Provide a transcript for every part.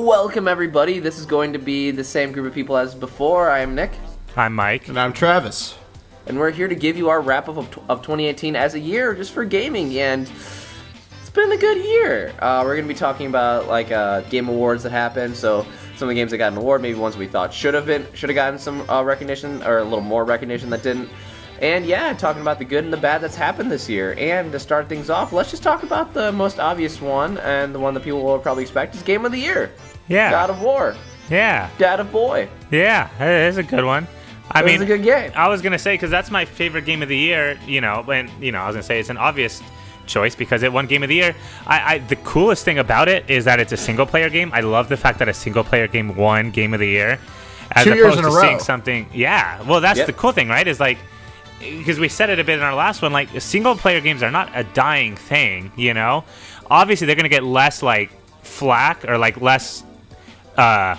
Welcome, everybody. This is going to be the same group of people as before. I am Nick. I'm Mike. And I'm Travis. And we're here to give you our wrap-up of 2018 as a year just for gaming, and it's been a good year. We're going to be talking about game awards that happened, so some of the games that got an award, maybe ones we thought should have gotten some recognition, or a little more recognition that didn't. And yeah, talking about the good and the bad that's happened this year. And to start things off, let's just talk about the most obvious one, and the one that people will probably expect is Game of the Year. Yeah. God of War. Yeah. Dad of Boy. Yeah, it is a good one. It was a good game. I was going to say, because that's my favorite game of the year, and I was going to say it's an obvious choice because it won Game of the Year. The coolest thing about it is that it's a single-player game. I love the fact that a single-player game won Game of the Year. As 2 years in a row. Seeing something, yeah. Well, that's the cool thing, right? Is because we said it a bit in our last one, single-player games are not a dying thing, Obviously, they're going to get less, flack or, less,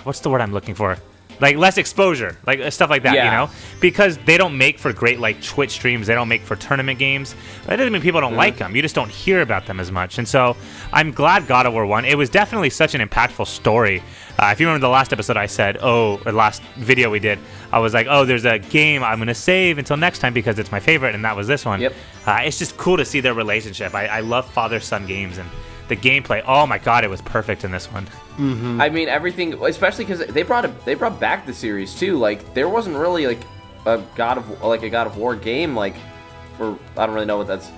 what's the word I'm looking for? Less exposure, stuff like that, Because they don't make for great, Twitch streams. They don't make for tournament games. That doesn't mean people don't like them. You just don't hear about them as much. And so I'm glad God of War won. It was definitely such an impactful story. If you remember the last episode I said, or last video we did, I was like, there's a game I'm going to save until next time because it's my favorite, and that was this one. Yep. It's just cool to see their relationship. I love father-son games, and the gameplay, oh my god, it was perfect in this one. Mm-hmm. I mean, everything, especially because they brought back the series too. There wasn't really a God of War game for, I don't really know what that's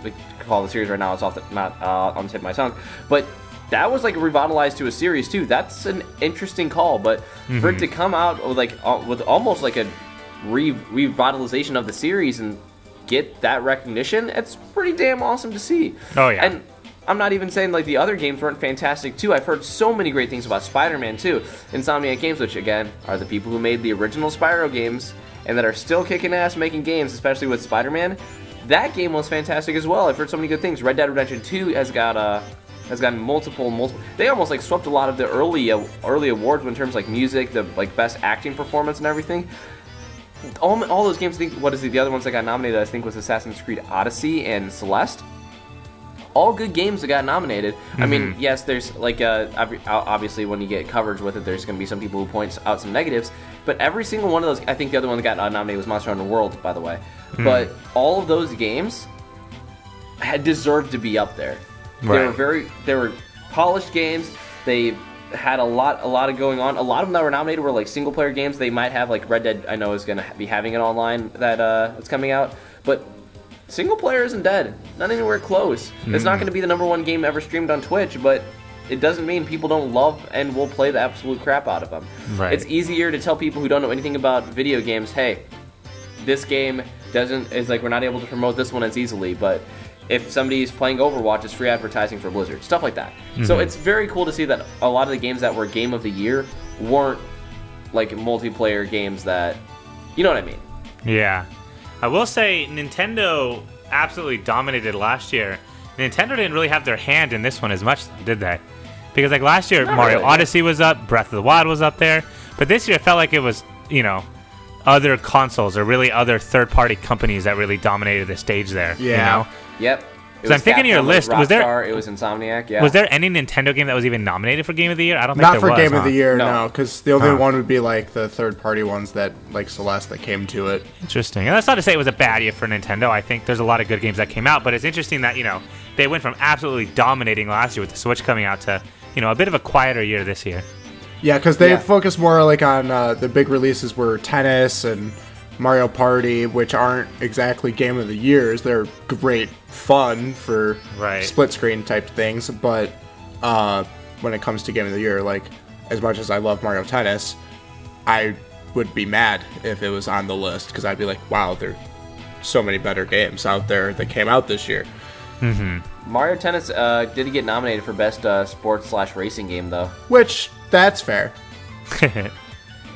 called the series right now. It's not on the tip of my tongue, but that was revitalized to a series too. That's an interesting call, but for it to come out with almost a revitalization of the series and get that recognition, it's pretty damn awesome to see. Oh yeah. And I'm not even saying the other games weren't fantastic too. I've heard so many great things about Spider-Man too. Insomniac Games, which again are the people who made the original Spyro games and that are still kicking ass making games, especially with Spider-Man. That game was fantastic as well. I've heard so many good things. Red Dead Redemption 2 has gotten multiple. They almost swept a lot of the early awards in terms of music, the best acting performance and everything. All those games. I think what is the other ones that got nominated? I think was Assassin's Creed Odyssey and Celeste. All good games that got nominated. I mean, yes, there's obviously when you get coverage with it, there's going to be some people who point out some negatives. But every single one of those, I think the other one that got nominated was Monster Hunter World, by the way. But all of those games had deserved to be up there. Right. They were polished games. They had a lot of going on. A lot of them that were nominated were single player games. They might have Red Dead. I know is going to be having it online that it's coming out, but single player isn't dead. Not anywhere close. It's not going to be the number one game ever streamed on Twitch, but it doesn't mean people don't love and will play the absolute crap out of them. Right. It's easier to tell people who don't know anything about video games, hey, this game we're not able to promote this one as easily, but if somebody's playing Overwatch, it's free advertising for Blizzard. Stuff like that. So it's very cool to see that a lot of the games that were Game of the Year weren't multiplayer games that, you know what I mean? Yeah. I will say Nintendo absolutely dominated last year. Nintendo didn't really have their hand in this one as much, did they? Because last year, Not Mario really, Odyssey was up, Breath of the Wild was up there, but this year it felt like it was, other consoles or really other third-party companies that really dominated the stage there. Yeah. Yep. So I'm thinking of your list. Was there? It was Insomniac. Yeah. Was there any Nintendo game that was even nominated for Game of the Year? I don't think Not there for was. Game of the Year, No. no, because the only one would be the third-party ones that Celeste that came to it. Interesting. And that's not to say it was a bad year for Nintendo. I think there's a lot of good games that came out, but it's interesting that they went from absolutely dominating last year with the Switch coming out to a bit of a quieter year this year. Yeah, because they focus more on the big releases were Tennis and Mario Party, which aren't exactly Game of the Years. They're great fun for split screen type things, but when it comes to Game of the Year, as much as I love Mario Tennis, I would be mad if it was on the list because I'd be like, wow, there are so many better games out there that came out this year. Mario Tennis did get nominated for best sports/racing game though. Which that's fair.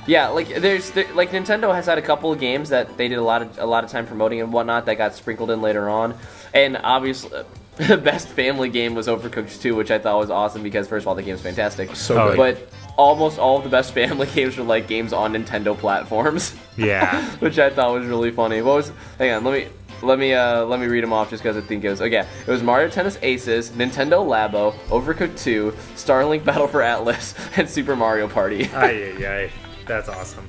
Yeah, Nintendo has had a couple of games that they did a lot of time promoting and whatnot that got sprinkled in later on, and obviously the best family game was Overcooked 2, which I thought was awesome because first of all the game's fantastic, Good. But almost all of the best family games were games on Nintendo platforms. Yeah. Which I thought was really funny. Hang on, let me Let me read them off just because I think it was... Okay, it was Mario Tennis Aces, Nintendo Labo, Overcooked 2, Starlink Battle for Atlas, and Super Mario Party. Ay. That's awesome.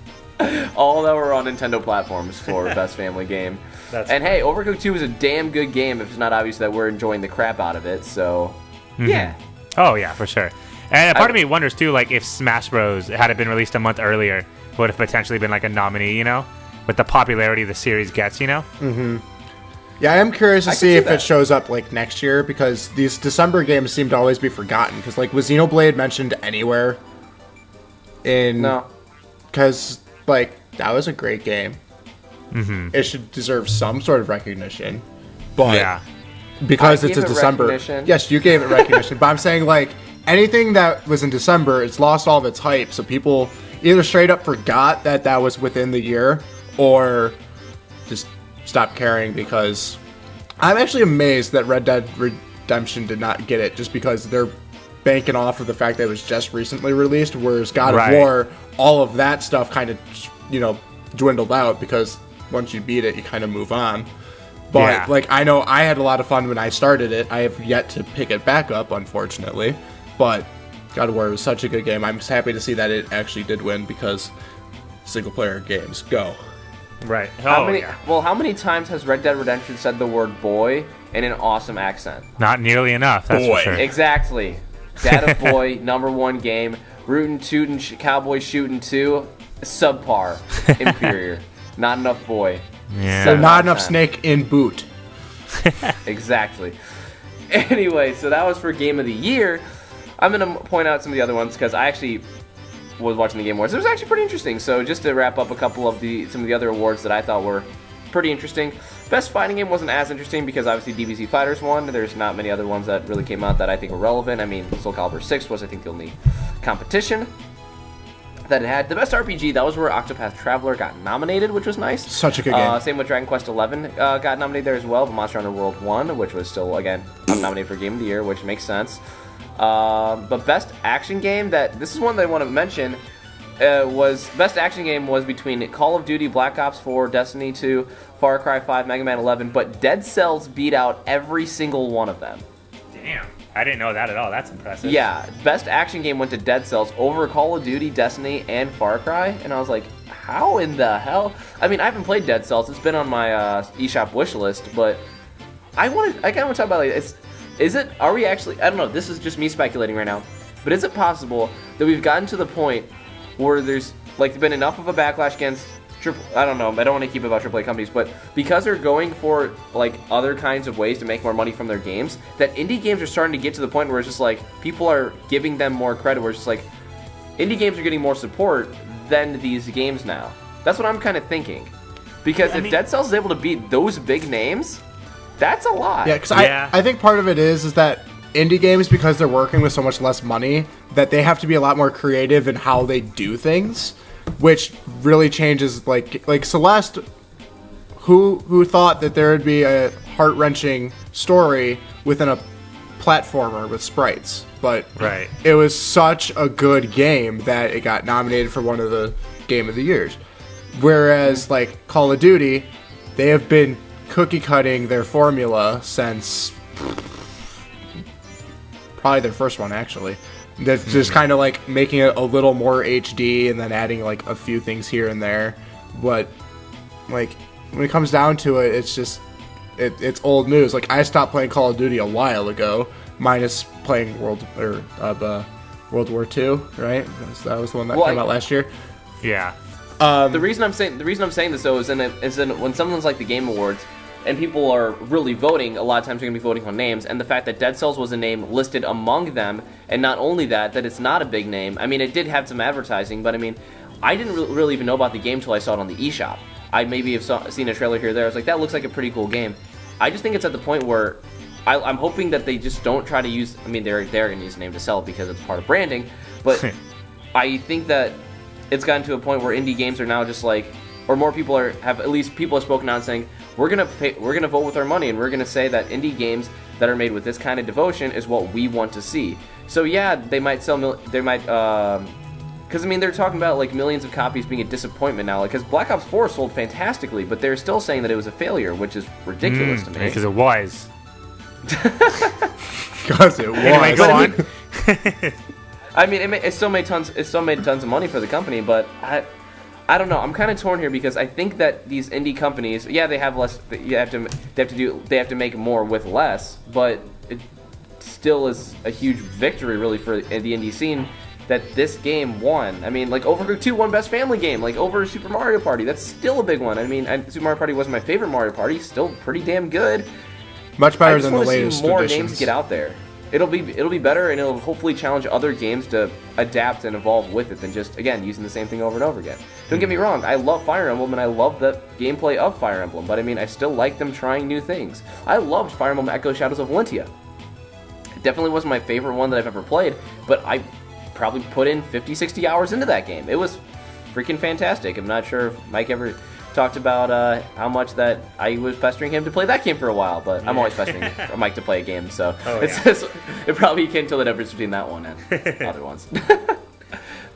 All that were on Nintendo platforms for Best Family Game. Hey, Overcooked 2 was a damn good game if it's not obvious that we're enjoying the crap out of it, so... Yeah. Oh, yeah, for sure. And part of me wonders, too, like, if Smash Bros. Had it been released a month earlier, would have potentially been, like, a nominee, you know? With the popularity the series gets, you know? Mm-hmm. Yeah, I am curious to see if it shows up, like, next year, because these December games seem to always be forgotten. Because, like, was Xenoblade mentioned anywhere? No. Because, like, that was a great game. Mm-hmm. It should deserve some sort of recognition. But... Yeah. Because it's a December. Yes, you gave it recognition. But I'm saying, like, anything that was in December, it's lost all of its hype. So people either straight up forgot that was within the year, or just stopped caring, because I'm actually amazed that Red Dead Redemption did not get it, just because they're banking off of the fact that it was just recently released, whereas God of War, all of that stuff kind of, dwindled out, because once you beat it, you kind of move on. But, like, I know I had a lot of fun when I started it. I have yet to pick it back up, unfortunately. But God of War was such a good game. I'm just happy to see that it actually did win, because single-player games go. Right. How many times has Red Dead Redemption said the word boy in an awesome accent? Not nearly enough, that's for sure. Exactly. Dad of Boy, #1 game. Rootin' Tootin' Cowboy Shootin' 2, subpar. Inferior. Not enough boy. Yeah. So not enough snake in boot. Exactly. Anyway, so that was for Game of the Year. I'm going to point out some of the other ones, because I actually was watching the Game Awards. It was actually pretty interesting. So just to wrap up a couple of some of the other awards that I thought were pretty interesting. Best Fighting Game wasn't as interesting, because obviously DBZ Fighters won. There's not many other ones that really came out that I think were relevant. I mean, Soul Calibur 6 was, I think, the only competition that it had. The Best RPG, that was where Octopath Traveler got nominated, which was nice. Such a good game. Same with Dragon Quest XI got nominated there as well, but Monster Hunter World 1, which was still, again, nominated for Game of the Year, which makes sense. But Best Action Game, this is one that I want to mention, Best Action Game was between Call of Duty, Black Ops 4, Destiny 2, Far Cry 5, Mega Man 11, but Dead Cells beat out every single one of them. Damn. I didn't know that at all. That's impressive. Yeah, Best Action Game went to Dead Cells over Call of Duty, Destiny, and Far Cry, and I was like, how in the hell? I mean, I haven't played Dead Cells. It's been on my eShop wish list, but I kind of want to talk about, like, are we actually, I don't know, this is just me speculating right now, but is it possible that we've gotten to the point where there's, like, been enough of a backlash against I don't know, I don't want to keep it about AAA companies, but because they're going for, like, other kinds of ways to make more money from their games, that indie games are starting to get to the point where it's just like, people are giving them more credit, where it's just like, indie games are getting more support than these games now. That's what I'm kind of thinking. Because if Dead Cells is able to beat those big names, that's a lot. Yeah, because I think part of it is that indie games, because they're working with so much less money, that they have to be a lot more creative in how they do things, which really changes, like Celeste, who thought that there would be a heart-wrenching story within a platformer with sprites, but it was such a good game that it got nominated for one of the Game of the Years. Whereas, like, Call of Duty, they have been cookie-cutting their formula since probably their first one, actually. They're just kind of, like, making it a little more HD and then adding, like, a few things here and there. But, like, when it comes down to it, it's just, it's old news. Like, I stopped playing Call of Duty a while ago, minus playing World War II, right? That was the one that came out last year. Yeah. The reason I'm saying this, though, is when someone's like the Game Awards, and people are really voting, a lot of times they're going to be voting on names, and the fact that Dead Cells was a name listed among them, and not only that it's not a big name. I mean, it did have some advertising, but I mean, I didn't really even know about the game till I saw it on the eShop. I maybe have seen a trailer here or there. I was like, that looks like a pretty cool game. I just think it's at the point where I'm hoping that they just don't try to use, I mean, they're going to use the name to sell it because it's part of branding, but I think that it's gotten to a point where indie games are now just like, or more people have spoken out saying, we're gonna vote with our money, and we're gonna say that indie games that are made with this kind of devotion is what we want to see. So yeah, they might Because, I mean, they're talking about, like, millions of copies being a disappointment now. Because Black Ops 4 sold fantastically, but they're still saying that it was a failure, which is ridiculous to me. Because it was. Because it was. Anyway, go on. I mean, it still made tons of money for the company, but I don't know. I'm kind of torn here because I think that these indie companies, yeah, they have less. They have to make more with less, but it still is a huge victory, really, for the indie scene that this game won. I mean, like, Overcooked 2 won Best Family Game, like, over Super Mario Party. That's still a big one. I mean, Super Mario Party wasn't my favorite Mario Party. Still pretty damn good. Much better than the latest editions. I just want to see more editions. games get out there. It'll be better, and it'll hopefully challenge other games to adapt and evolve with it than just, again, using the same thing over and over again. Don't get me wrong, I love Fire Emblem, and I love the gameplay of Fire Emblem, but I mean, I still like them trying new things. I loved Fire Emblem Echo Shadows of Valentia. It definitely wasn't my favorite one that I've ever played, but I probably put in 50, 60 hours into that game. It was freaking fantastic. I'm not sure if Mike ever talked about how much that I was pestering him to play that game for a while, but I'm always pestering Mike to play a game, so it probably can't tell the difference between that one and other ones.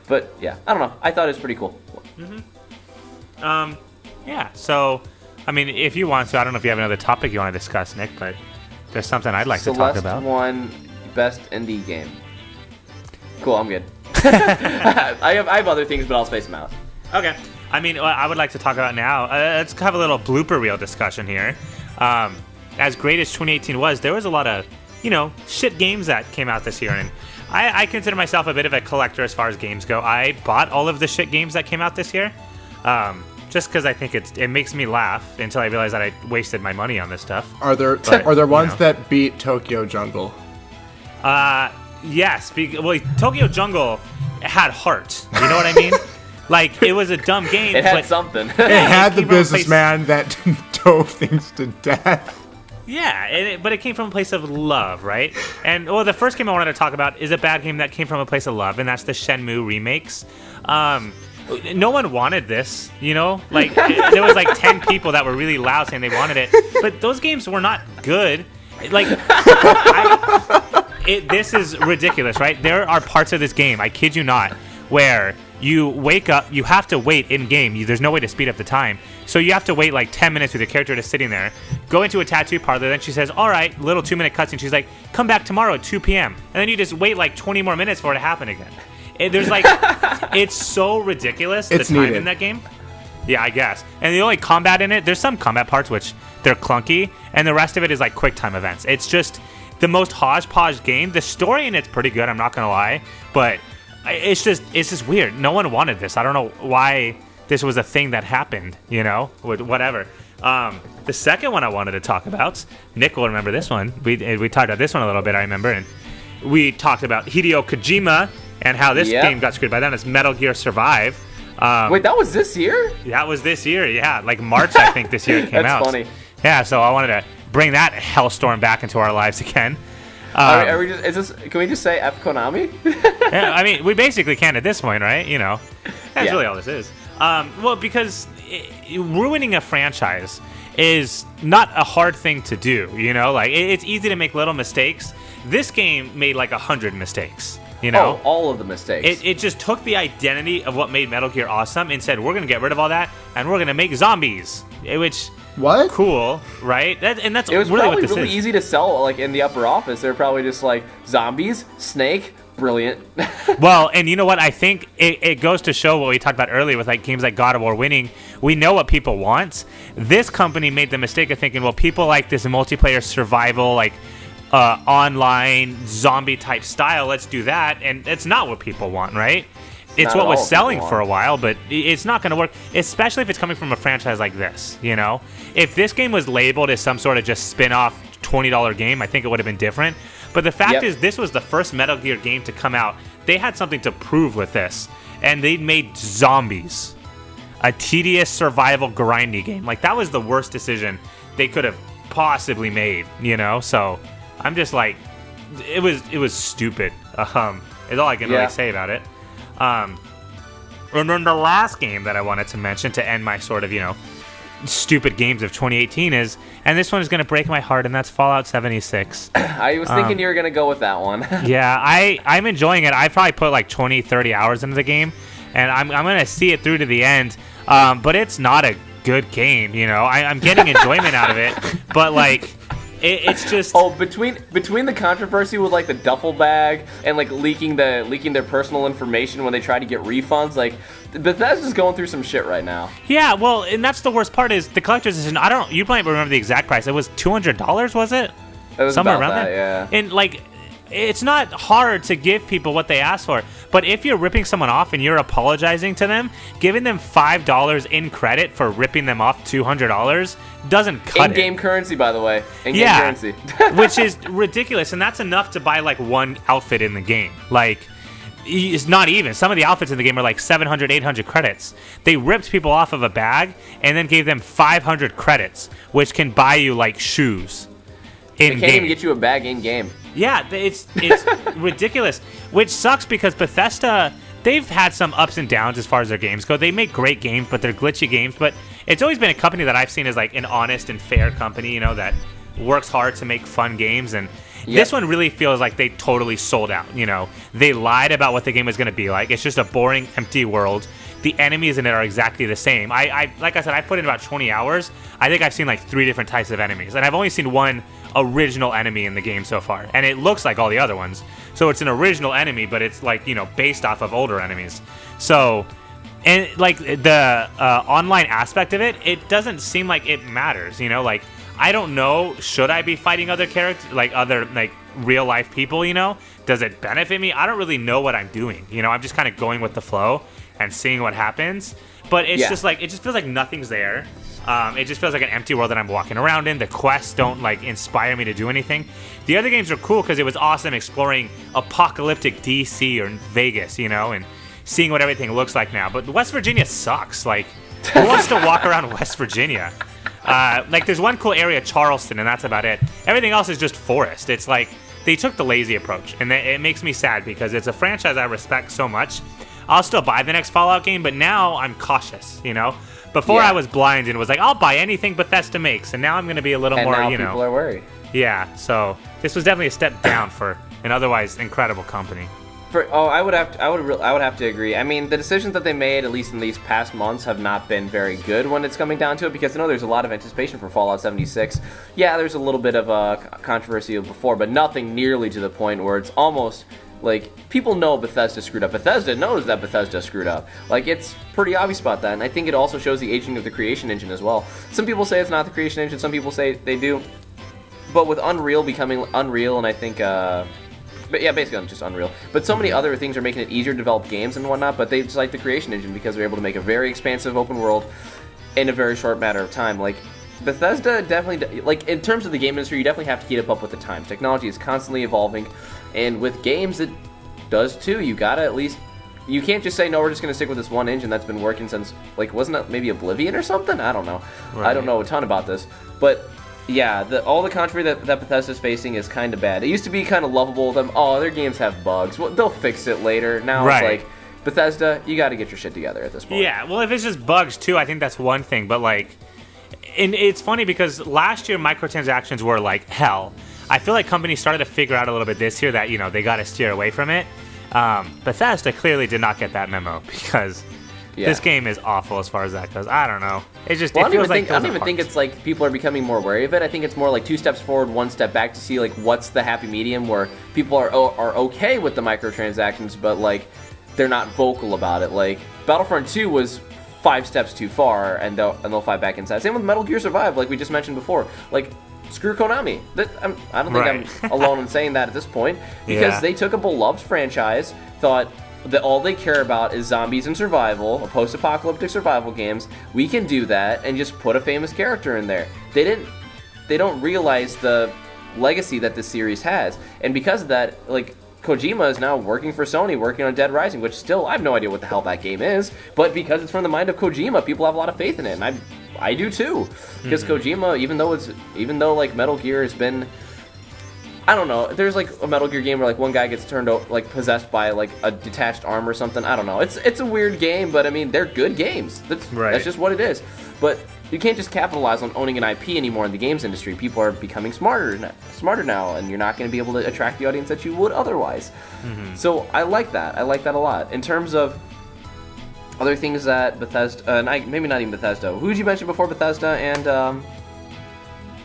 But yeah, I don't know. I thought it was pretty cool. Yeah, so, I mean, if you want to, I don't know if you have another topic you want to discuss, Nick, but there's something I'd like to talk about. Celeste won Best Indie Game. Cool, I'm good. I have other things, but I'll space them out. Okay. I mean, what I would like to talk about now, let's have a little blooper reel discussion here. As great as 2018 was, there was a lot of, shit games that came out this year, and I consider myself a bit of a collector as far as games go. I bought all of the shit games that came out this year, just because I think it makes me laugh until I realize that I wasted my money on this stuff. Are there ones that beat Tokyo Jungle? Yes. Well, Tokyo Jungle had heart. You know what I mean? Like, it was a dumb game. It had something. It had the businessman that dove things to death. Yeah, but it came from a place of love, right? And, the first game I wanted to talk about is a bad game that came from a place of love, and that's the Shenmue remakes. No one wanted this, Like, there was, 10 people that were really loud saying they wanted it. But those games were not good. Like, this is ridiculous, right? There are parts of this game, I kid you not, where you wake up, you have to wait in-game. There's no way to speed up the time. So you have to wait 10 minutes with your character just sitting there. Go into a tattoo parlor, then she says, all right, little 2-minute cutscene. She's like, come back tomorrow at 2 p.m. And then you just wait 20 more minutes for it to happen again. It's so ridiculous, the time needed in that game. Yeah, I guess. And the only combat in it, there's some combat parts which they're clunky, and the rest of it is quick time events. It's just the most hodgepodge game. The story in it's pretty good, I'm not going to lie, but it's just weird. No one wanted this. I don't know why this was a thing that happened, whatever. The second one I wanted to talk about, Nick will remember this one. We talked about this one a little bit, I remember, and we talked about Hideo Kojima and how this game got screwed by them. It's Metal Gear Survive. Wait, that was this year? That was this year, yeah. March, I think, this year it came out. That's funny. Yeah, so I wanted to bring that hellstorm back into our lives again. Are we can we just say F Konami? Yeah, I mean, we basically can at this point, right? That's really all this is. Well, because ruining a franchise is not a hard thing to do, it's easy to make little mistakes. This game made 100 mistakes, Oh, all of the mistakes. It just took the identity of what made Metal Gear awesome and said, we're going to get rid of all that, and we're going to make zombies, which... What? Cool, right? That's it was really probably what this really is. easy to sell in the upper office. They're probably just zombies, Snake, brilliant. Well, and you know what? I think it goes to show what we talked about earlier with games like God of War winning. We know what people want. This company made the mistake of thinking, well, people like this multiplayer survival, online zombie type style. Let's do that, and it's not what people want, right? It's what was selling for a while, but it's not going to work, especially if it's coming from a franchise like this, If this game was labeled as some sort of just spin-off $20 game, I think it would have been different. But the fact is, this was the first Metal Gear game to come out. They had something to prove with this, and they made zombies. A tedious survival grindy game. That was the worst decision they could have possibly made, So I'm just it was stupid. Is all I can really say about it. And then the last game that I wanted to mention to end my sort of, stupid games of 2018 is, and this one is going to break my heart, and that's Fallout 76. I was thinking you were going to go with that one. Yeah, I'm enjoying it. I probably put like 20, 30 hours into the game, and I'm going to see it through to the end, but it's not a good game, you know. I'm getting enjoyment out of it, but like... It's just between the controversy with like the duffel bag and like leaking their personal information when they try to get refunds, like Bethesda's going through some shit right now. Yeah, well, and that's the worst part is the collector's edition. You might remember the exact price. It was $200, was it? It was somewhere about around that, there. Yeah. And like, it's not hard to give people what they ask for, but if you're ripping someone off and you're apologizing to them, giving them $5 in credit for ripping them off $200 doesn't cut it. In-game currency, by the way. In-game currency. Which is ridiculous, and that's enough to buy like one outfit in the game. Like, it's not even. Some of the outfits in the game are like 700, 800 credits. They ripped people off of a bag and then gave them 500 credits, which can buy you like shoes. They can't even get you a bag in-game. Yeah, it's ridiculous, which sucks because Bethesda, they've had some ups and downs as far as their games go. They make great games, but they're glitchy games. But it's always been a company that I've seen as like an honest and fair company, you know, that works hard to make fun games. And this one really feels like they totally sold out, you know. They lied about what the game was going to be like. It's just a boring, empty world. The enemies in it are exactly the same. Like I said, I put in about 20 hours. I think I've seen like 3 different types of enemies. And I've only seen one original enemy in the game so far. And it looks like all the other ones. So it's an original enemy, but it's like, you know, based off of older enemies. So, and like the online aspect of it, it doesn't seem like it matters, you know? Like, I don't know, should I be fighting other characters, like other, like, real life people, you know? Does it benefit me? I don't really know what I'm doing, you know? I'm just kind of going with the flow and seeing what happens. But it's just like, it just feels like nothing's there. It just feels like an empty world that I'm walking around in. The quests don't like inspire me to do anything. The other games are cool because it was awesome exploring apocalyptic DC or Vegas, you know, and seeing what everything looks like now. But West Virginia sucks. Like, who wants to walk around West Virginia? Like, there's one cool area, Charleston, and that's about it. Everything else is just forest. It's like they took the lazy approach, and it makes me sad because it's a franchise I respect so much. I'll still buy the next Fallout game, but now I'm cautious, you know? Before I was blind and was like, I'll buy anything Bethesda makes, and now I'm going to be a little more, now you know. people are worried. Yeah, so this was definitely a step down for an otherwise incredible company. I would have to agree. I mean, the decisions that they made, at least in these past months, have not been very good when it's coming down to it, because I know there's a lot of anticipation for Fallout 76. Yeah, there's a little bit of controversy before, but nothing nearly to the point where it's almost like people know Bethesda screwed up. Bethesda knows that Bethesda screwed up. Like, it's pretty obvious about that, and I think it also shows the aging of the creation engine as well. Some people say it's not the creation engine, some people say they do. But with Unreal becoming Unreal, and I think, but yeah, basically just Unreal. But so many other things are making it easier to develop games and whatnot, but they just like the creation engine because they're able to make a very expansive open world in a very short matter of time. Like, Bethesda definitely, like, in terms of the game industry, you definitely have to keep up with the times. Technology is constantly evolving, and with games, it does too. You gotta at least, you can't just say, no, we're just gonna stick with this one engine that's been working since, like, wasn't it maybe Oblivion or something? I don't know. Right. I don't know a ton about this, but yeah, all the controversy that Bethesda's facing is kind of bad. It used to be kind of lovable with them. Oh, their games have bugs. Well, they'll fix it later. Now It's like, Bethesda, you got to get your shit together at this point. Yeah, well, if it's just bugs too, I think that's one thing. But like, and it's funny because last year microtransactions were like hell. I feel like companies started to figure out a little bit this year that, you know, they got to steer away from it. Bethesda clearly did not get that memo because this game is awful as far as that goes. I don't know. It just I don't feels even think it's like people are becoming more wary of it. I think it's more like 2 steps forward, 1 step back to see like what's the happy medium where people are okay with the microtransactions, but like they're not vocal about it. Like Battlefront 2 was 5 steps too far, and they'll fight back inside. Same with Metal Gear Survive, like we just mentioned before. Like, screw Konami. I don't think I'm alone in saying that at this point, because they took a beloved franchise, thought that all they care about is zombies and survival, post-apocalyptic survival games. We can do that, and just put a famous character in there. They don't realize the legacy that this series has, and because of that, like, Kojima is now working for Sony, working on Dead Rising, which still, I have no idea what the hell that game is, but because it's from the mind of Kojima, people have a lot of faith in it, and I do too. Because Kojima, even though like Metal Gear has been I don't know. There's like a Metal Gear game where like one guy gets possessed by like a detached arm or something. I don't know. It's a weird game, but I mean they're good games. That's just what it is. But you can't just capitalize on owning an IP anymore in the games industry. People are becoming smarter now, and you're not going to be able to attract the audience that you would otherwise. Mm-hmm. So I like that. I like that a lot. In terms of other things that Bethesda, maybe not even Bethesda. Who did you mention before Bethesda and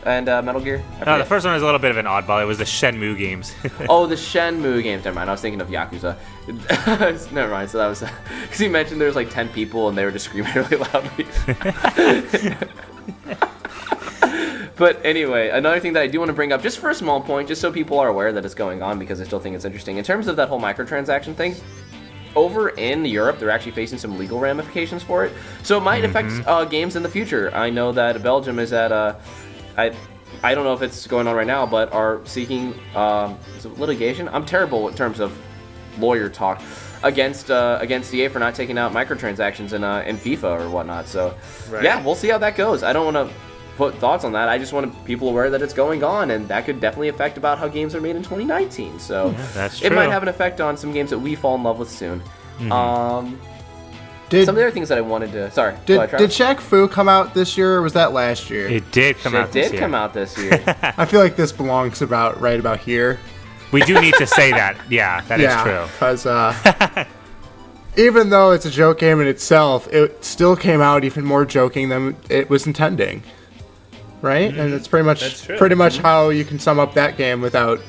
Metal Gear? No, the first one was a little bit of an oddball. It was the Shenmue games. Oh, the Shenmue games. Never mind. I was thinking of Yakuza. Never mind. So that was because you mentioned there was like 10 people and they were just screaming really loudly. But anyway, another thing that I do want to bring up, just for a small point, just so people are aware that it's going on, because I still think it's interesting. In terms of that whole microtransaction thing, over in Europe, they're actually facing some legal ramifications for it. So it might affect games in the future. I know that Belgium is at I don't know if it's going on right now, but are seeking is it litigation? I'm terrible in terms of lawyer talk against EA for not taking out microtransactions in FIFA or whatnot. So yeah, we'll see how that goes. I don't want to put thoughts on that. I just want people aware that it's going on, and that could definitely affect about how games are made in 2019. So that's true. It might have an effect on some games that we fall in love with soon. Mm-hmm. Some of the other things that I wanted to... Sorry. Did Shaq Fu come out this year, or was that last year? It did come out this year. It did come out this year. I feel like this belongs right about here. We do need to say that. Yeah, that is true. Because even though it's a joke game in itself, it still came out even more joking than it was intending. Right? And it's pretty much how you can sum up that game without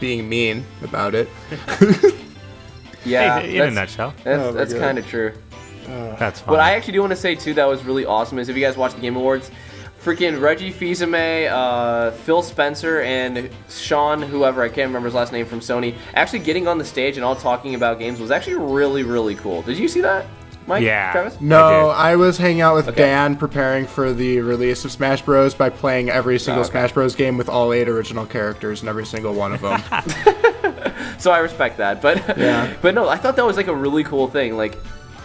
being mean about it. Yeah, in a nutshell. That's kind of true. That's fine. What I actually do want to say too that was really awesome is if you guys watch the Game Awards, freaking Reggie Fils-Aimé, Phil Spencer, and Sean, whoever, I can't remember his last name, from Sony, actually getting on the stage and all talking about games was actually really, really cool. Did you see that, Mike? Yeah. Travis? No, I was hanging out with Dan preparing for the release of Smash Bros. By playing every single Smash Bros. Game with all 8 original characters in every single one of them. So I respect that, but no, I thought that was like a really cool thing. Like,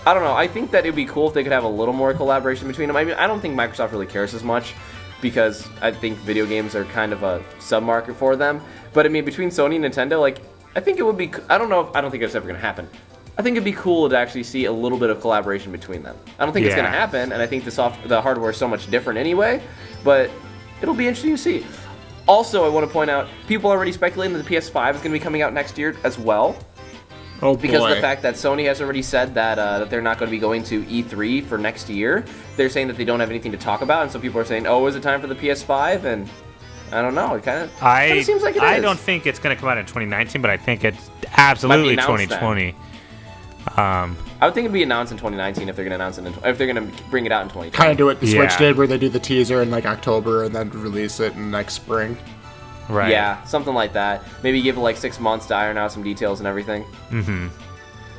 I don't know, I think that it'd be cool if they could have a little more collaboration between them. I mean, I don't think Microsoft really cares as much because I think video games are kind of a sub-market for them. But I mean, between Sony and Nintendo, like, I think it would be, I don't think it's ever going to happen. I think it'd be cool to actually see a little bit of collaboration between them. I don't think it's going to happen, and I think the hardware is so much different anyway, but it'll be interesting to see. Also, I want to point out, people are already speculating that the PS5 is going to be coming out next year as well. Oh boy. Because of the fact that Sony has already said that they're not going to be going to E3 for next year. They're saying that they don't have anything to talk about, and so people are saying, oh, is it time for the PS5? And I don't know. It kind of seems like it is. I don't think it's going to come out in 2019, but I think it's absolutely 2020. I would think it'd be announced in 2019 if they're going to announce it. If they're going to bring it out in 2020. Kind of do what the Switch did, where they do the teaser in like October and then release it in next spring. Right. Yeah, something like that. Maybe give it like 6 months to iron out some details and everything. Mm-hmm.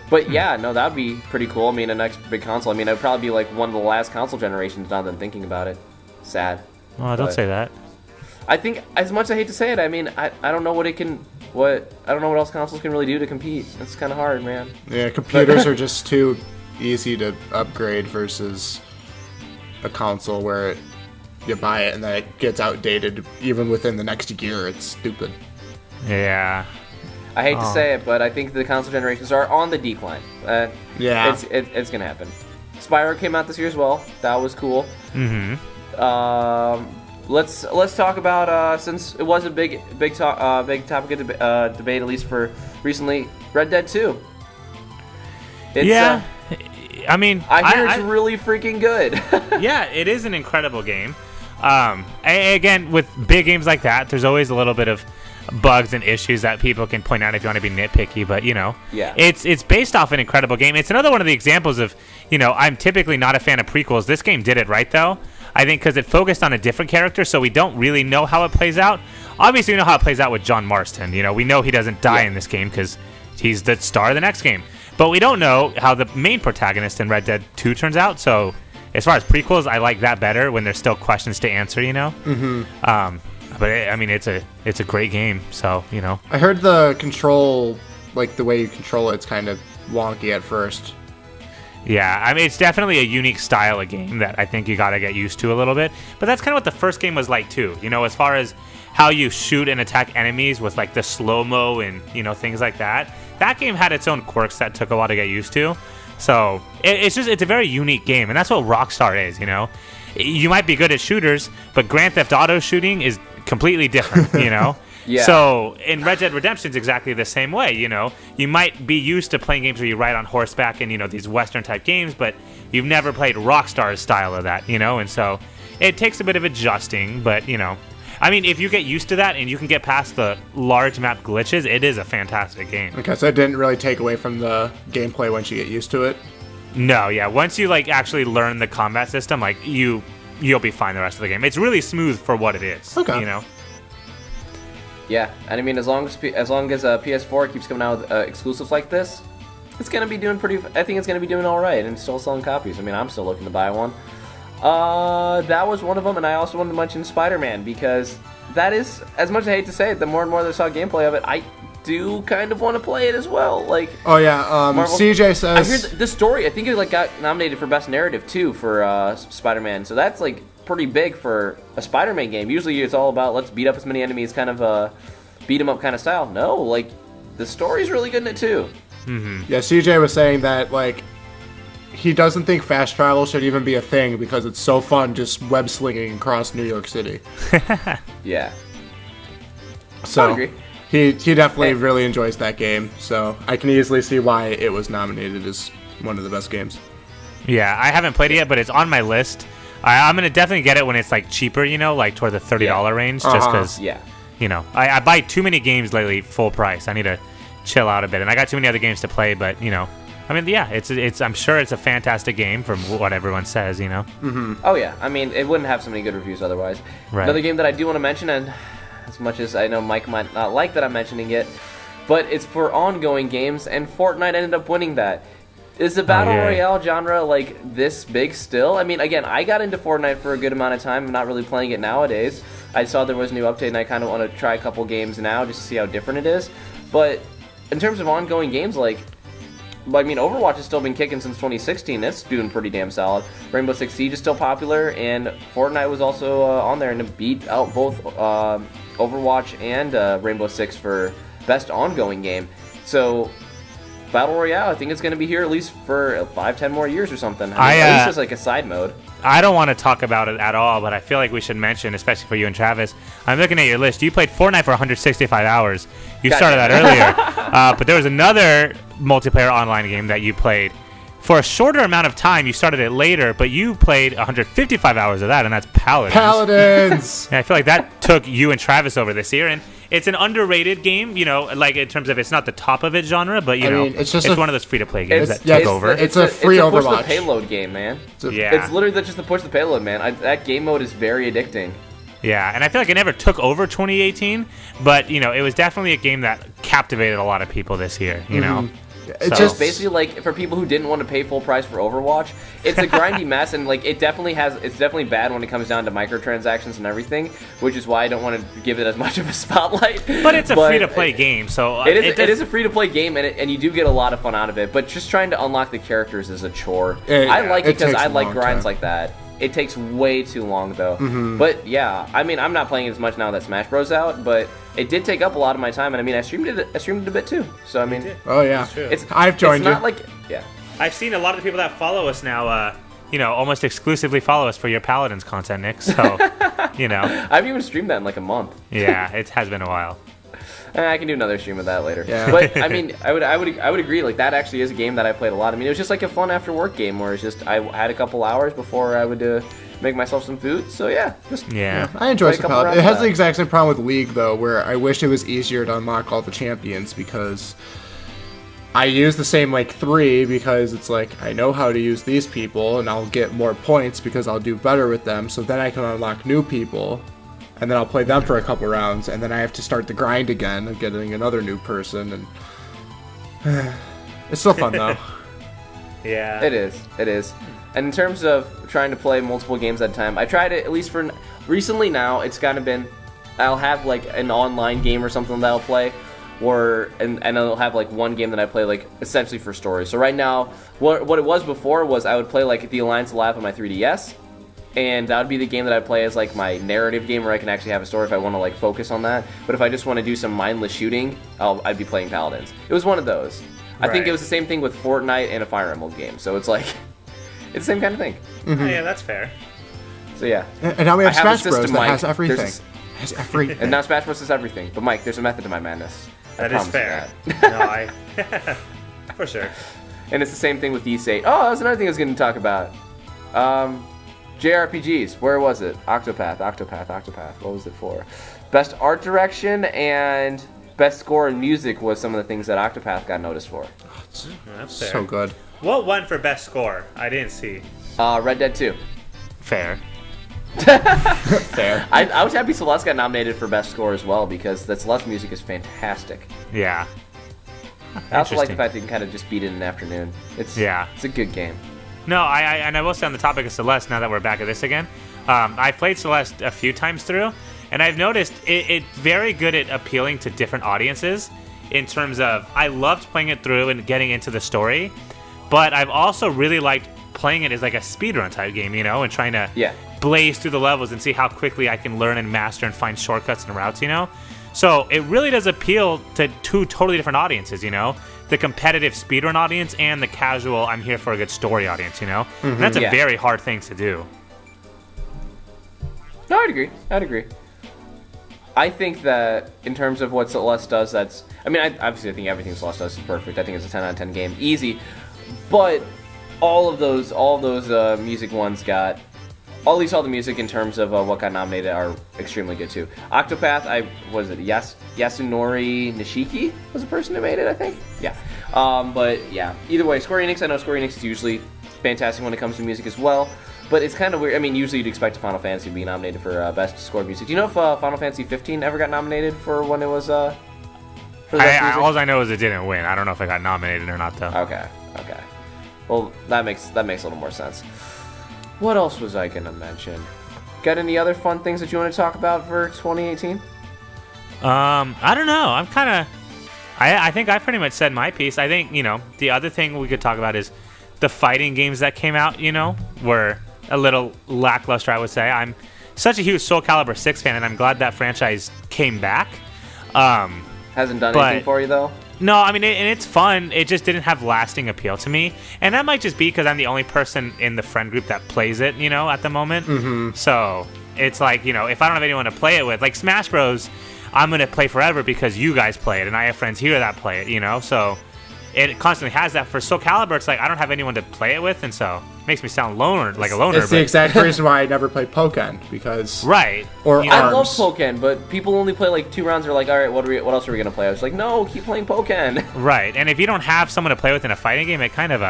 But yeah, no, that would be pretty cool. I mean, a next big console. I mean, it would probably be like one of the last console generations now that I'm thinking about it. Sad. Well, don't say that. I think, as much as I hate to say it, I mean, I don't know what it can... I don't know what else consoles can really do to compete. It's kind of hard, man. Yeah, computers are just too easy to upgrade versus a console where you buy it and then it gets outdated even within the next year. It's stupid. Yeah. I hate to say it, but I think the console generations are on the decline. Yeah. It's going to happen. Spyro came out this year as well. That was cool. Mm-hmm. Let's talk about since it was a big topic of debate, at least for recently, Red Dead 2. I mean, I hear it's really freaking good. Yeah, it is an incredible game. Again, with big games like that, there's always a little bit of bugs and issues that people can point out if you want to be nitpicky, but it's based off an incredible game. It's another one of the examples of, I'm typically not a fan of prequels. This game did it right though. I think because it focused on a different character, so we don't really know how it plays out. Obviously, we know how it plays out with John Marston. We know he doesn't die in this game because he's the star of the next game. But we don't know how the main protagonist in Red Dead 2 turns out. So as far as prequels, I like that better when there's still questions to answer. Mm-hmm. But it's a great game. So I heard the control, like the way you control it's kind of wonky at first. Yeah, I mean, it's definitely a unique style of game that I think you got to get used to a little bit. But that's kind of what the first game was like, too. As far as how you shoot and attack enemies with like the slow-mo and things like that. That game had its own quirks that took a while to get used to. So it's a very unique game, and that's what Rockstar is. You might be good at shooters, but Grand Theft Auto shooting is completely different. Yeah. So in Red Dead Redemption is exactly the same way. You might be used to playing games where you ride on horseback and these Western type games, but you've never played Rockstar's style of that. And so it takes a bit of adjusting, but I mean, if you get used to that and you can get past the large map glitches, it is a fantastic game. Okay, so it didn't really take away from the gameplay once you get used to it? No, yeah. Once you actually learn the combat system, you'll be fine the rest of the game. It's really smooth for what it is. Okay. Yeah, and I mean, as long as PS4 keeps coming out with exclusives like this, it's gonna be doing I think it's gonna be doing all right, and still selling copies. I mean, I'm still looking to buy one. That was one of them, and I also wanted to mention Spider-Man, because that is, as much as I hate to say it, the more and more that I saw gameplay of it, I do kind of want to play it as well. Oh yeah, CJ says, I heard the story. I think it got nominated for Best Narrative too for Spider-Man. So that's pretty big for a Spider-Man game. Usually it's all about let's beat up as many enemies, kind of beat 'em up kind of style. No, the story's really good in it too. Mm-hmm. Yeah, CJ was saying that he doesn't think fast travel should even be a thing because it's so fun just web slinging across New York City. Yeah. So I agree. He definitely really enjoys that game, so I can easily see why it was nominated as one of the best games. Yeah, I haven't played it yet, but it's on my list. I'm going to definitely get it when it's cheaper, toward the $30 range, just because, I buy too many games lately full price. I need to chill out a bit, and I got too many other games to play, but, I mean, yeah, it's. I'm sure it's a fantastic game from what everyone says, Mm-hmm. Oh yeah, I mean, it wouldn't have so many good reviews otherwise. Right. Another game that I do want to mention, and as much as I know Mike might not like that I'm mentioning it, but it's for ongoing games, and Fortnite ended up winning that. Is the Battle Royale genre this big still? I mean, again, I got into Fortnite for a good amount of time. I'm not really playing it nowadays. I saw there was a new update, and I kind of want to try a couple games now just to see how different it is. But in terms of ongoing games, I mean, Overwatch has still been kicking since 2016. It's doing pretty damn solid. Rainbow Six Siege is still popular, and Fortnite was also on there and it beat out both Overwatch and Rainbow Six for best ongoing game. So, Battle Royale, I think it's going to be here at least for 5-10 more years or something. I mean, at least as a side mode. I don't want to talk about it at all, but I feel like we should mention, especially for you and Travis. I'm looking at your list. You played Fortnite for 165 hours. You started that earlier. But there was another multiplayer online game that you played for a shorter amount of time. You started it later, but you played 155 hours of that, and that's Paladins. And I feel like that took you and Travis over this year, and it's an underrated game, in terms of it's not the top of its genre, but, it's one of those free-to-play games that took over. It's a free Overwatch. It's a push the payload game, man. It's literally just to push the payload, man. That game mode is very addicting. Yeah, and I feel like it never took over 2018, but, it was definitely a game that captivated a lot of people this year, Mm-hmm. It's just basically for people who didn't want to pay full price for Overwatch, it's a grindy mess, and it's definitely bad when it comes down to microtransactions and everything, which is why I don't want to give it as much of a spotlight. But it's a free-to-play game, so it is a free-to-play game, and you do get a lot of fun out of it. But just trying to unlock the characters is a chore. I like it because I like grinds like that. It takes way too long, though. Mm-hmm. But yeah, I mean, I'm not playing as much now that Smash Bros. Out, but it did take up a lot of my time, and I mean, I streamed it a bit too. So I mean, oh yeah, I've joined you. Yeah, I've seen a lot of the people that follow us now. Almost exclusively follow us for your Paladins content, Nick. So, I haven't even streamed that in a month. Yeah, it has been a while. I can do another stream of that later. Yeah. But I mean, I would agree. That actually is a game that I played a lot. I mean, it was just a fun after work game where it's just I had a couple hours before I would make myself some food. So yeah, I enjoy some Paladins. It has the exact same problem with League though, where I wish it was easier to unlock all the champions because I use the same 3 because it's I know how to use these people and I'll get more points because I'll do better with them. So then I can unlock new people. And then I'll play them for a couple rounds, and then I have to start the grind again of getting another new person, and it's still fun though. Yeah, it is. And in terms of trying to play multiple games at a time, I tried it at least for recently. Now it's kind of been, I'll have an online game or something that I'll play, and I'll have one game that I play essentially for story. So right now, what it was before was I would play the Alliance Alive on my 3DS. and that would be the game that I play as like my narrative game where I can actually have a story if I want to like focus on that. But if I just want to do some mindless shooting, I'd be playing Paladins. It was one of those. I think it was the same thing with Fortnite and a Fire Emblem game. So it's like, it's the same kind of thing. Mm-hmm. Oh, yeah, that's fair. So yeah. And now we have Smash Bros. That has everything. Has everything. And now Smash Bros. Has everything. But Mike, there's a method to my madness. That is fair. No, for sure. And it's the same thing with Ys 8. Oh, that's another thing I was going to talk about. JRPGs. Where was it? Octopath. What was it for? Best art direction and best score and music was some of the things that Octopath got noticed for. That's fair. So good. What won for best score? I didn't see. Red Dead 2. Fair. Fair. I was happy Celeste got nominated for best score as well because the Celeste music is fantastic. Yeah. I also like the fact that you can kind of just beat it in an afternoon. It's a good game. No, I will say on the topic of Celeste, now that we're back at this again, I played Celeste a few times through, and I've noticed it's very good at appealing to different audiences in terms of I loved playing it through and getting into the story, but I've also really liked playing it as like a speedrun type game, you know, and trying to blaze through the levels and see how quickly I can learn and master and find shortcuts and routes, you know? So it really does appeal to two totally different audiences, you know? The competitive speedrun audience and the casual, I'm here for a good story audience, you know? Mm-hmm. And that's a very hard thing to do. No, I'd agree. I think that in terms of what Celeste does, obviously I think everything Celeste does is perfect. I think it's a 10 out of 10 game, easy. But all those music ones got, at least all the music in terms of what got nominated are extremely good too. Octopath, Yasunori Nishiki was the person who made it, I think. Yeah. But yeah, either way, Square Enix, I know Square Enix is usually fantastic when it comes to music as well. But it's kind of weird. I mean, usually you'd expect Final Fantasy to be nominated for best score music. Do you know if Final Fantasy 15 ever got nominated for when it was for the best music? All I know is it didn't win. I don't know if it got nominated or not though. Okay. Well, that makes a little more sense. What else was I gonna mention? Got any other fun things that you want to talk about for 2018? I don't know. I think I pretty much said my piece. I think, you know, the other thing we could talk about is the fighting games that came out, you know, were a little lackluster, I would say. I'm such a huge Soul Calibur 6 fan, and I'm glad that franchise came back. Hasn't done anything for you, though? No, I mean, and it's fun. It just didn't have lasting appeal to me. And that might just be because I'm the only person in the friend group that plays it, you know, at the moment. Mm-hmm. So it's like, you know, if I don't have anyone to play it with, like Smash Bros, I'm going to play forever because you guys play it, and I have friends here that play it, you know? So it constantly has that. For Soul Calibur, it's like I don't have anyone to play it with, and so it makes me sound like a loner. It's the exact reason why I never played Pokken, because... Right. Or I love Pokken, but people only play like 2 rounds. They're like, all right, what else are we going to play? I was like, no, keep playing Pokken. Right, and if you don't have someone to play with in a fighting game, it kind of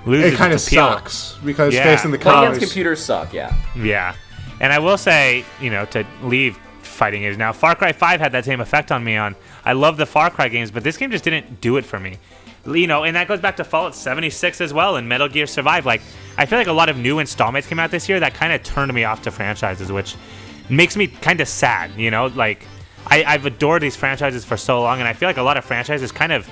loses its appeal. It kind of sucks, because facing the playing against computers suck, Yeah, and I will say, you know, to leave fighting games now, Far Cry 5 had that same effect on me. I love the Far Cry games, but this game just didn't do it for me. You know, and that goes back to Fallout 76 as well and Metal Gear Survive. Like, I feel like a lot of new installments came out this year that kind of turned me off to franchises, which makes me kind of sad, you know? Like, I've adored these franchises for so long, and I feel like a lot of franchises kind of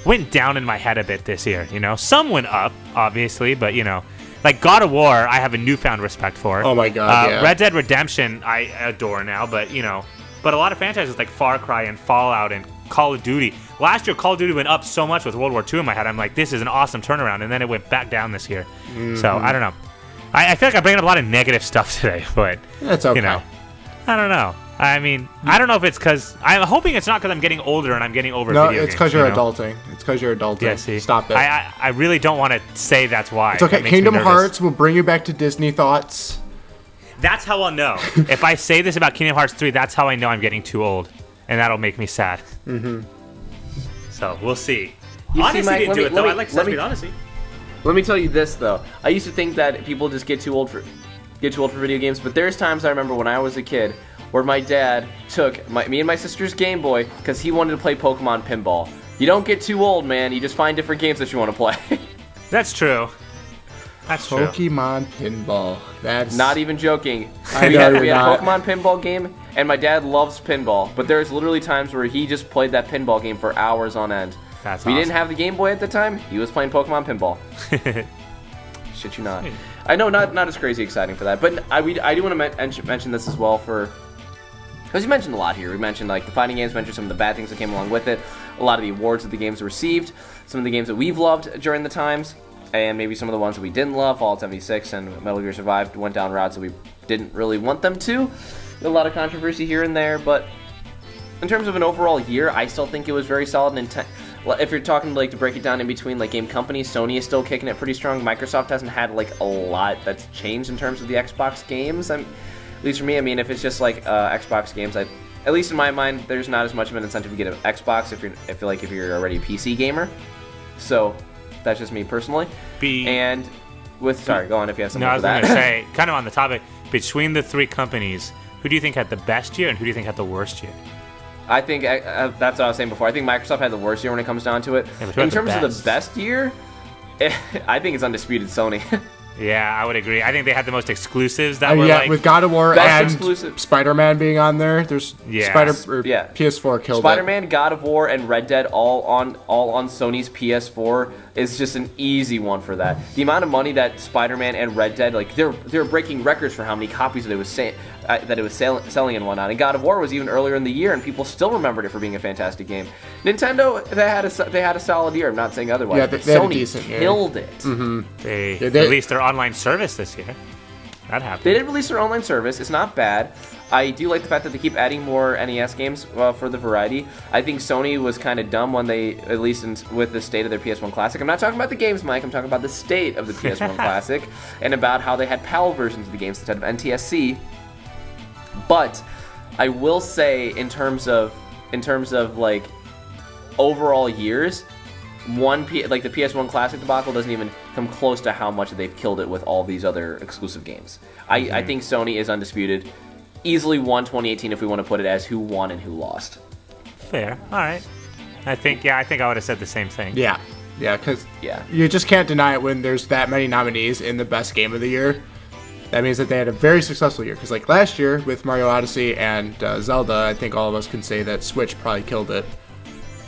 went down in my head a bit this year, you know? Some went up, obviously, but, you know, like God of War, I have a newfound respect for. Oh my God, yeah. Red Dead Redemption, I adore now, but, you know, but a lot of franchises like Far Cry and Fallout and Call of Duty. Last year, Call of Duty went up so much with World War II in my head. I'm like, this is an awesome turnaround, and then it went back down this year. Mm-hmm. So, I don't know. I feel like I'm bringing up a lot of negative stuff today, but, that's okay. You know, I don't know. I mean, I don't know if it's because... I'm hoping it's not because I'm getting older and I'm getting over video games. No, it's because you're adulting. It's because you're adulting. Yeah, see. Stop it. I really don't want to say that's why. It's okay. Kingdom Hearts will bring you back to Disney thoughts. That's how I'll know. If I say this about Kingdom Hearts 3, that's how I know I'm getting too old. And that'll make me sad. Mm-hmm. So, we'll see. Odyssey didn't do it, though. I like Sesame Odyssey. Let me tell you this, though. I used to think that people just get too old for video games, but there's times I remember when I was a kid where my dad took me and my sister's Game Boy because he wanted to play Pokemon Pinball. You don't get too old, man. You just find different games that you want to play. That's true. That's true. Pokemon Pinball. That's not even joking. We had a Pokemon Pinball game, and my dad loves pinball, but there's literally times where he just played that pinball game for hours on end. That's we awesome. didn't have the Game Boy at the time. He was playing Pokemon Pinball. shit you not. I know, not as crazy exciting for that, but I do want to mention this as well because you mentioned a lot here. We mentioned like the fighting games, mentioned some of the bad things that came along with it, a lot of the awards that the games received, some of the games that we've loved during the times, and maybe some of the ones that we didn't love. Fallout 76 and Metal Gear Survive went down routes that we didn't really want them to. A lot of controversy here and there, but in terms of an overall year, I still think it was very solid. If you're talking like to break it down in between like game companies, Sony is still kicking it pretty strong. Microsoft hasn't had like a lot that's changed in terms of the Xbox games. At least for me, I mean, if it's just like Xbox games, at least in my mind, there's not as much of an incentive to get an Xbox if you're already a PC gamer. So that's just me personally. Sorry, go on if you have something. No, I was going to say, kind of on the topic, between the three companies, who do you think had the best year and who do you think had the worst year? I think that's what I was saying before. I think Microsoft had the worst year when it comes down to it. Yeah, in terms of the best year, I think it's undisputed Sony. Yeah, I would agree. I think they had the most exclusives with God of War and Spider-Man being on there. There's PS4 killed Spider-Man, God of War, and Red Dead all on Sony's PS4 is just an easy one for that. The amount of money that Spider-Man and Red Dead, like they're breaking records for how many copies that it was selling and whatnot. And God of War was even earlier in the year, and people still remembered it for being a fantastic game. Nintendo, they had a solid year. I'm not saying otherwise. Yeah, but they Sony killed it. Mm-hmm. They released their online service this year. That happened. They did release their online service. It's not bad. I do like the fact that they keep adding more NES games for the variety. I think Sony was kind of dumb when they, at least with the state of their PS1 Classic. I'm not talking about the games, Mike. I'm talking about the state of the PS1 Classic and about how they had PAL versions of the games instead of NTSC. But I will say, in terms of like overall years, the PS1 Classic debacle doesn't even come close to how much they've killed it with all these other exclusive games. I think Sony is undisputed. Easily won 2018 if we want to put it as who won and who lost. Fair. All right. I think I would have said the same thing. Yeah, because you just can't deny it when there's that many nominees in the best game of the year. That means that they had a very successful year. Because like last year with Mario Odyssey and Zelda, I think all of us can say that Switch probably killed it.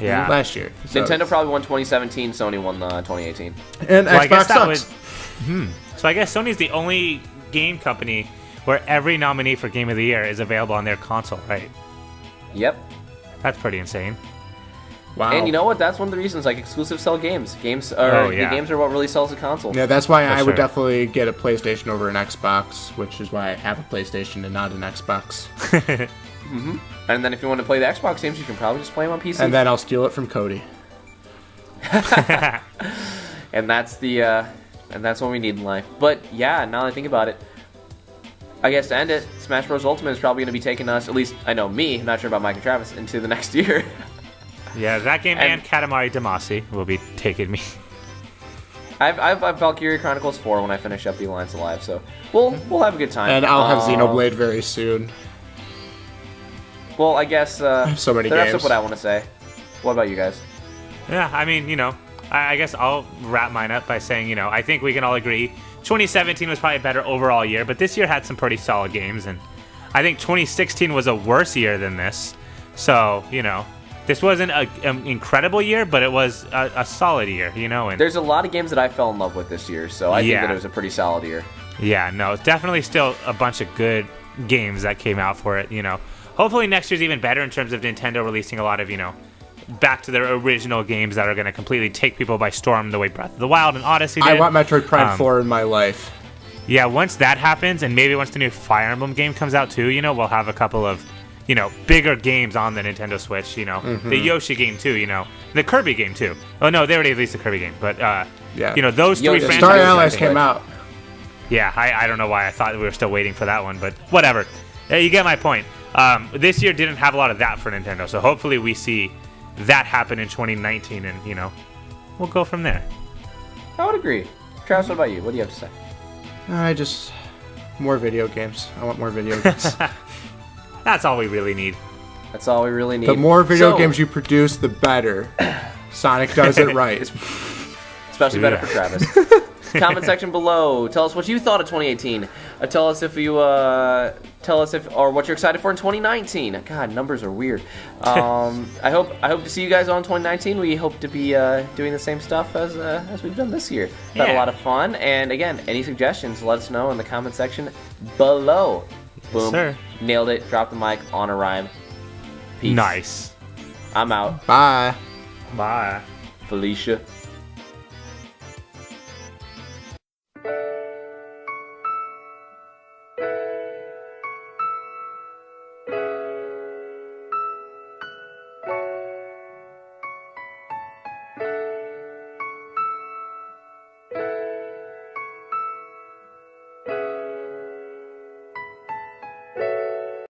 Yeah. Last year. So Nintendo probably won 2017. Sony won 2018. And Xbox sucks. So I guess Sony's the only game company where every nominee for Game of the Year is available on their console, right? Yep. That's pretty insane. Wow. And you know what? That's one of the reasons, like, exclusive sell games. The games are what really sells a console. Yeah, that's why I would definitely get a PlayStation over an Xbox, which is why I have a PlayStation and not an Xbox. Mm-hmm. And then if you want to play the Xbox games, you can probably just play them on PC. And then I'll steal it from Cody. And that's what we need in life. But yeah, now that I think about it, I guess to end it, Smash Bros. Ultimate is probably going to be taking us, at least I know me, I'm not sure about Mike and Travis, into the next year. Yeah, that game and Katamari Damacy will be taking me. I've Valkyria Chronicles 4 when I finish up the Alliance Alive, so we'll have a good time. And I'll have Xenoblade very soon. Well, I guess so many games. That's what I want to say. What about you guys? Yeah, I mean, I guess I'll wrap mine up by saying, I think we can all agree 2017 was probably a better overall year, but this year had some pretty solid games, and I think 2016 was a worse year than this. So, this wasn't an incredible year, but it was a solid year, And there's a lot of games that I fell in love with this year, so I think that it was a pretty solid year. Yeah, no, definitely still a bunch of good games that came out for it, Hopefully next year's even better in terms of Nintendo releasing a lot of, back to their original games that are going to completely take people by storm the way Breath of the Wild and Odyssey did. I want Metroid Prime 4 in my life. Yeah, once that happens, and maybe once the new Fire Emblem game comes out too, we'll have a couple of, bigger games on the Nintendo Switch, the Yoshi game too, the Kirby game too. Oh no, they already released the Kirby game, but, those three franchises. Star Allies came out. Yeah, I don't know why I thought we were still waiting for that one, but whatever. You get my point. This year didn't have a lot of that for Nintendo, so hopefully we see that happen in 2019, and we'll go from there. I would agree. Travis, what about you? What do you have to say? More video games. I want more video games. That's all we really need. That's all we really need. The more video games you produce, the better. Sonic does it right. Especially better for Travis. Comment section below. Tell us what you thought of 2018. Tell us if you or what you're excited for in 2019. God, numbers are weird. I hope to see you guys on 2019. We hope to be doing the same stuff as we've done this year. Had a lot of fun. And again, any suggestions, let us know in the comment section below. Boom. Yes, sir. Nailed it. Drop the mic on a rhyme. Peace. Nice. I'm out. Bye. Bye. Felicia.